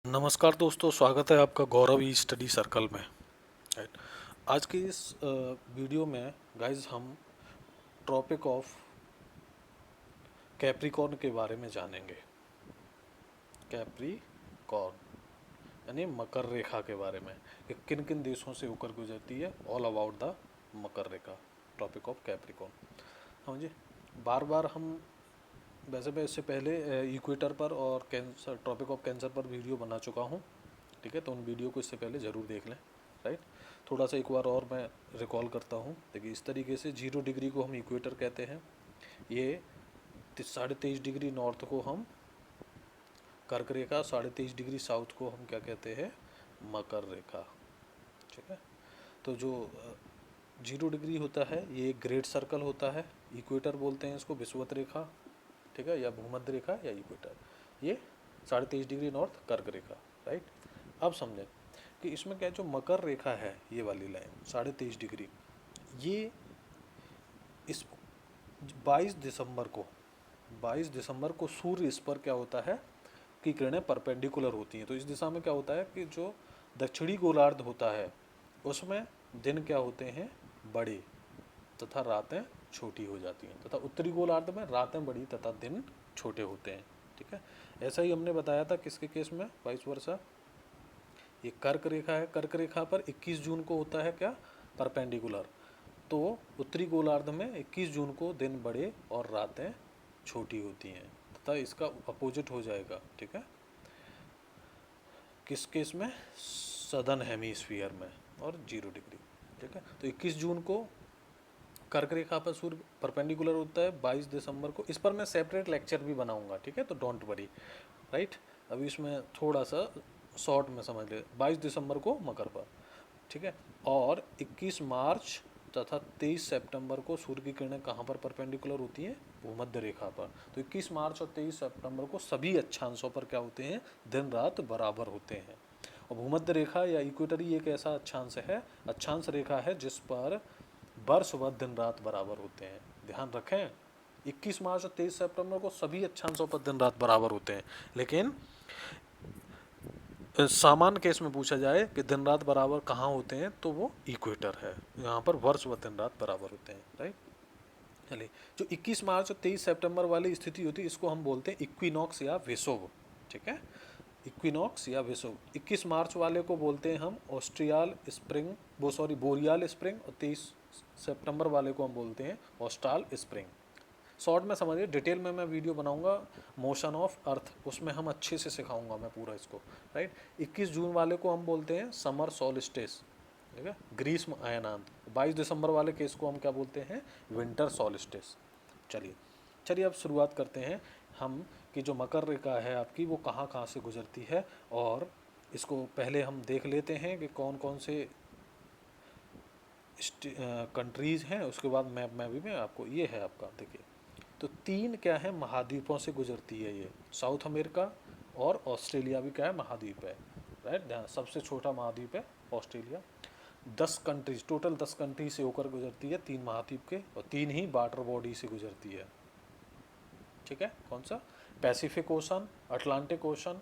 नमस्कार दोस्तों, स्वागत है आपका गौरव ई स्टडी सर्कल में। राइट। आज की इस वीडियो में गाइस हम ट्रॉपिक ऑफ कैप्रिकॉर्न के बारे में जानेंगे। कैप्रिकॉर्न यानी मकर रेखा के बारे में कि किन किन देशों से होकर गुजरती है। All about the Makar Rekha, tropic of Capricorn. हाँ जी, बार बार हम वैसे मैं इससे पहले इक्वेटर पर और कैंसर, ट्रॉपिक ऑफ कैंसर पर वीडियो बना चुका हूँ। ठीक है, तो उन वीडियो को इससे पहले ज़रूर देख लें। राइट। थोड़ा सा एक बार और मैं रिकॉल करता हूँ। देखिए, इस तरीके से 0 डिग्री को हम इक्वेटर कहते हैं। ये 23.5 डिग्री नॉर्थ को हम कर्क रेखा, 23.5 डिग्री साउथ को हम क्या कहते हैं, मकर रेखा। ठीक है, तो जो 0 डिग्री होता है ये एक ग्रेट सर्कल होता है। इक्वेटर बोलते हैं इसको, विषुवत रेखा। ठीक है, या भूमध्य रेखा या इक्वेटर। ये 23.5 डिग्री नॉर्थ कर्क रेखा। राइट। अब समझें कि इसमें क्या है, जो मकर रेखा है ये वाली लाइन 23.5 डिग्री, ये इस 22 दिसंबर को सूर्य इस पर क्या होता है कि किरणें परपेंडिकुलर होती हैं। तो इस दिशा में क्या होता है कि जो दक्षिणी गोलार्ध होता है उसमें दिन क्या होते हैं, बड़े, तथा रातें छोटी हो जाती हैं, तथा उत्तरी गोलार्ध में रातें बड़ी तथा दिन छोटे होते हैं। ठीक है, ऐसा ही हमने बताया था किसके केस में, वाइस वर्सा। ये कर्क रेखा है, कर्क रेखा पर 21 जून को होता है क्या, परपेंडिकुलर। तो उत्तरी गोलार्ध में 21 जून को दिन बड़े और रातें छोटी होती हैं, तथा इसका अपोजिट हो जाएगा। ठीक है, किस केस में, सदर्न हेमीस्फीयर में, और 0 डिग्री। ठीक है, तो 21 जून को कर्क रेखा पर सूर्य परपेंडिकुलर होता है। 22 दिसंबर को, इस पर मैं सेपरेट लेक्चर भी बनाऊंगा। ठीक है, तो डोंट वरी। राइट, अभी इसमें थोड़ा सा शॉर्ट में समझ ले। 22 दिसंबर को मकर पर। ठीक है, और 21 मार्च तथा 23 सितंबर को सूर्य की किरणें कहाँ पर परपेंडिकुलर होती हैं, भूमध्य रेखा पर। तो 21 मार्च और 23 सितंबर को सभी अक्षांशों पर क्या होते हैं, दिन रात बराबर होते हैं। और भूमध्य रेखा या इक्वेटरी एक ऐसा अक्षांश है, अक्षांश रेखा है जिस पर वर्ष व दिन रात बराबर होते हैं। ध्यान रखें, 21 मार्च और 23 सितंबर को सभी अक्षांशों पर दिन रात बराबर होते हैं, लेकिन सामान्य केस में पूछा जाए कि दिन रात बराबर कहाँ होते हैं, तो वो इक्वेटर है। यहाँ पर वर्ष व दिन रात बराबर होते हैं। राइट। चलिए, जो 21 मार्च और 23 सितंबर वाली स्थिति होती है इसको हम बोलते हैं इक्विनॉक्स या विषुव। ठीक है, इक्विनॉक्स या विषुव। 21 मार्च वाले को बोलते हैं हम ऑस्ट्रियाल स्प्रिंग, बोरियाल स्प्रिंग, और 23 सितंबर वाले को हम बोलते हैं ऑस्ट्राल स्प्रिंग। शॉर्ट में समझिए, डिटेल में मैं वीडियो बनाऊंगा मोशन ऑफ अर्थ, उसमें हम अच्छे से सिखाऊंगा मैं पूरा इसको। राइट। 21 जून वाले को हम बोलते हैं समर सोल्स्टिस। ठीक है, ग्रीष्म अयनांत। 22 दिसंबर वाले केस को हम क्या बोलते हैं, विंटर सोल्स्टिस। चलिए चलिए, अब शुरुआत करते हैं हम कि जो मकर रेखा है आपकी वो कहाँ कहाँ से गुजरती है। और इसको पहले हम देख लेते हैं कि कौन कौन से कंट्रीज़ हैं, उसके बाद मैप में भी मैं आपको, ये है आपका, देखिए। तो 3 क्या है, महाद्वीपों से गुजरती है ये। साउथ अमेरिका और ऑस्ट्रेलिया भी क्या है, महाद्वीप है। राइट, ध्यान, सबसे छोटा महाद्वीप है ऑस्ट्रेलिया। 10 कंट्रीज, टोटल 10 कंट्री से होकर गुजरती है, 3 महाद्वीप के, और 3 ही वाटर बॉडी से गुजरती है। ठीक है, कौन सा, पैसिफिक ओशन, अटलांटिक ओशन,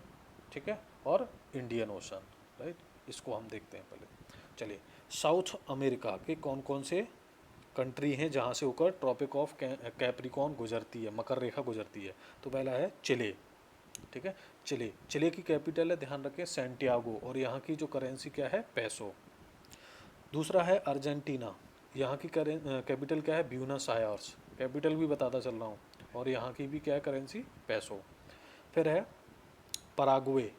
ठीक है, और इंडियन ओशन। राइट, इसको हम देखते हैं पहले। चलिए, साउथ अमेरिका के कौन कौन से कंट्री हैं जहाँ से होकर ट्रॉपिक ऑफ कैप्रिकॉर्न गुजरती है, मकर रेखा गुजरती है। तो पहला है चिले। ठीक है, चिले, चिले की कैपिटल है, ध्यान रखें, सैंटियागो, और यहाँ की जो करेंसी क्या है, पेसो। दूसरा है अर्जेंटीना, यहाँ की कैपिटल क्या है, ब्यूनस आयर्स, कैपिटल भी बताता चल रहा हूँ, और यहाँ की भी क्या है, करेंसी पेसो। फिर है पराग्वे,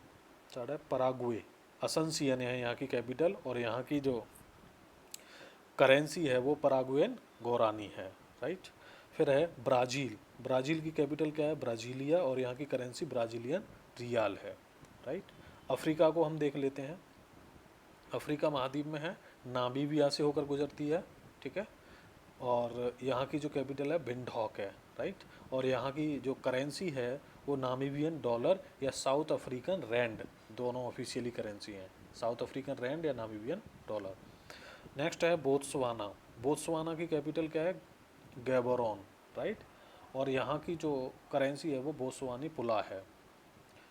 है पराग्वे, असंसियन है यहाँ की कैपिटल, और यहाँ की जो करेंसी है वो पराग्वेन गोरानी है। राइट। फिर है ब्राज़ील, ब्राज़ील की कैपिटल क्या है, ब्राज़ीलिया, और यहाँ की करेंसी ब्राज़ीलियन रियाल है। राइट। अफ्रीका को हम देख लेते हैं, अफ्रीका महाद्वीप में है, नामीबिया से होकर गुजरती है। ठीक है, और यहाँ की जो कैपिटल है विंडहॉक है। राइट, और यहाँ की जो करेंसी है वो नामीबियन डॉलर या साउथ अफ्रीकन रैंड, दोनों ऑफिशियली करेंसी हैं, साउथ अफ्रीकन रैंड या नामीबियन डॉलर। नेक्स्ट है बोत्सवाना, बोत्सवाना की कैपिटल क्या है, गैबोरोन। राइट, और यहाँ की जो करेंसी है वो बोत्सवानी पुला है।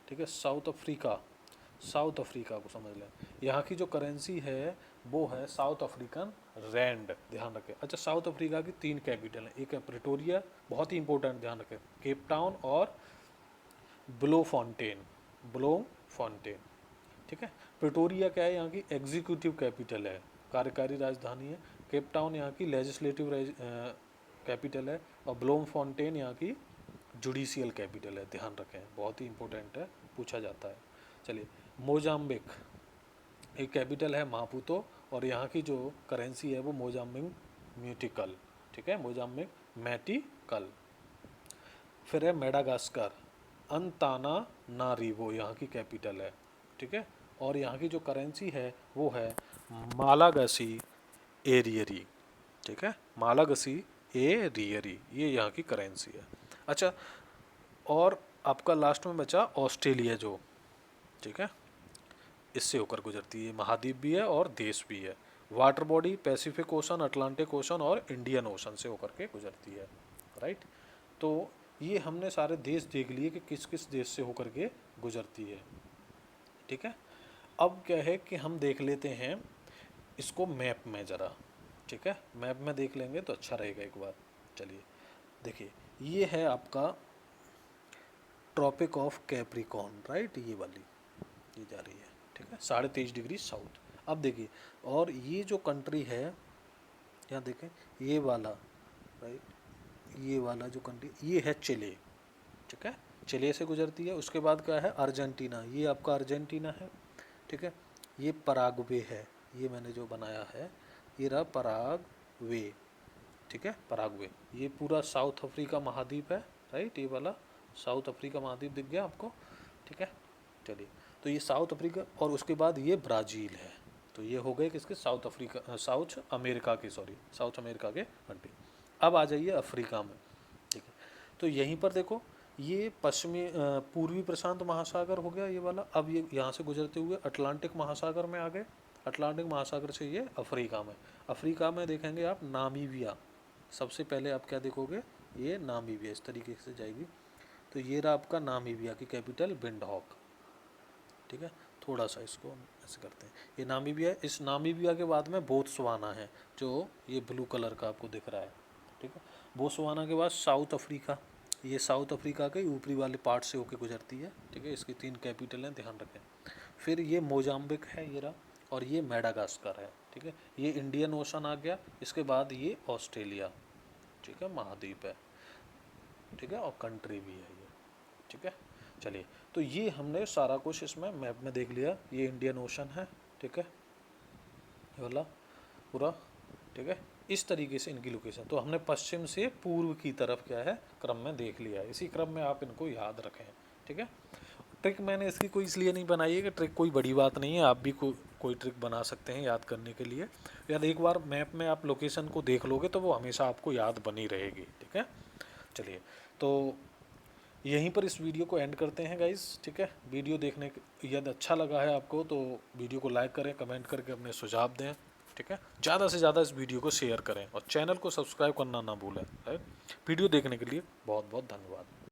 ठीक है, साउथ अफ्रीका, साउथ अफ्रीका को समझ लें। यहाँ की जो करेंसी है वो है साउथ अफ्रीकन रैंड, ध्यान रखें। अच्छा, साउथ अफ्रीका की 3 कैपिटल हैं, एक है प्रिटोरिया, बहुत ही इंपॉर्टेंट, ध्यान रखें, केप टाउन और ब्लोफॉन्टेन, ब्लोफॉन्टेन, ठीक है। प्रिटोरिया क्या है, यहाँ की एग्जीक्यूटिव कैपिटल है, कार्यकारी राजधानी है। केप टाउन यहाँ की लेजिस्लेटिव कैपिटल है, और ब्लोमफॉन्टेन यहाँ की जुडिशियल कैपिटल है, ध्यान रखें, बहुत ही इंपॉर्टेंट है, पूछा जाता है। चलिए, मोजाम्बिक, एक कैपिटल है मापुतो, और यहाँ की जो करेंसी है वो मोजाम्बिक म्यूटिकल, ठीक है, मोजाम्बिक मैटिकल। फिर है मेडागास्कर, अंताना नारिवो यहाँ की कैपिटल है, ठीक है, और यहाँ की जो करेंसी है वो है मालागसी एरियरी, ठीक है, मालागसी एरियरी, ये यहाँ की करेंसी है। अच्छा, और आपका लास्ट में बचा ऑस्ट्रेलिया जो, ठीक है, इससे होकर गुजरती है, महाद्वीप भी है और देश भी है। Water body Pacific ocean, Atlantic ocean और इंडियन ओशन से होकर के गुजरती है, राइट। तो ये हमने सारे देश देख लिए कि किस किस देश से होकर के गुजरती है, ठीक है। अब क्या है कि हम देख लेते हैं इसको मैप में ज़रा, ठीक है, मैप में देख लेंगे तो अच्छा रहेगा एक बार। चलिए देखिए, ये है आपका ट्रॉपिक ऑफ कैप्रिकॉर्न, राइट, ये वाली, ये जा रही है, ठीक है, 23.5 डिग्री साउथ। अब देखिए, और ये जो कंट्री है, यहाँ देखें, ये वाला, राइट, ये वाला जो कंट्री, ये है चिले, ठीक है, चिले से गुजरती है। उसके बाद क्या है, अर्जेंटीना, ये आपका अर्जेंटीना है, ठीक है। ये पराग्वे है, ये मैंने जो बनाया है ये रहा पराग्वे, ठीक है, पराग्वे। ये पूरा साउथ अफ्रीका महाद्वीप है, राइट, ये वाला साउथ अफ्रीका महाद्वीप दिख गया आपको, ठीक है। चलिए, तो ये साउथ अफ्रीका, और उसके बाद ये ब्राज़ील है। तो ये हो गए किसके, साउथ अफ्रीका, साउथ अमेरिका के, सॉरी, साउथ अमेरिका के कंट्री। अब आ जाइए अफ्रीका में, ठीक है। तो यहीं पर देखो, ये पश्चिमी पूर्वी प्रशांत महासागर हो गया ये वाला। अब ये यहाँ से गुजरते हुए अटलांटिक महासागर में आ गए, अटलांटिक महासागर से ये अफ्रीका में। अफ्रीका में देखेंगे आप नामीबिया, सबसे पहले आप क्या देखोगे, ये नामीबिया इस तरीके से जाएगी। तो ये रहा आपका नामीबिया की कैपिटल विंडहॉक, ठीक है। थोड़ा सा इसको ऐसे करते हैं, ये नामीबिया। इस नामीबिया के बाद में बोत्सवाना है, जो ये ब्लू कलर का आपको दिख रहा है, ठीक है। बोत्सवाना के बाद साउथ अफ्रीका, ये साउथ अफ्रीका के ऊपरी वाले पार्ट से होकर गुजरती है, ठीक है। इसकी 3 कैपिटल हैं, ध्यान रखें। फिर ये मोजाम्बिक है ये रहा, और ये मेडागास्कर है, ठीक है। ये इंडियन ओशन आ गया। इसके बाद ये ऑस्ट्रेलिया, ठीक है, महाद्वीप है, ठीक है, और कंट्री भी है ये, ठीक है। चलिए, तो ये हमने सारा कुछ इसमें मैप में देख लिया। ये इंडियन ओशन है, ठीक है, ये वाला पूरा, ठीक है। इस तरीके से इनकी लोकेशन, तो हमने पश्चिम से पूर्व की तरफ क्या है क्रम में देख लिया है। इसी क्रम में आप इनको याद रखें, ठीक है। ट्रिक मैंने इसकी कोई इसलिए नहीं बनाई है कि ट्रिक कोई बड़ी बात नहीं है, आप भी कोई ट्रिक बना सकते हैं याद करने के लिए। याद, एक बार मैप में आप लोकेशन को देख लोगे तो वो हमेशा आपको याद बनी रहेगी, ठीक है। चलिए, तो यहीं पर इस वीडियो को एंड करते हैं गाइस, ठीक है। वीडियो देखने यदि अच्छा लगा है आपको तो वीडियो को लाइक करें, कमेंट करके अपने सुझाव दें, ठीक है। ज़्यादा से ज़्यादा इस वीडियो को शेयर करें और चैनल को सब्सक्राइब करना ना भूलें, राइट। वीडियो देखने के लिए बहुत बहुत धन्यवाद।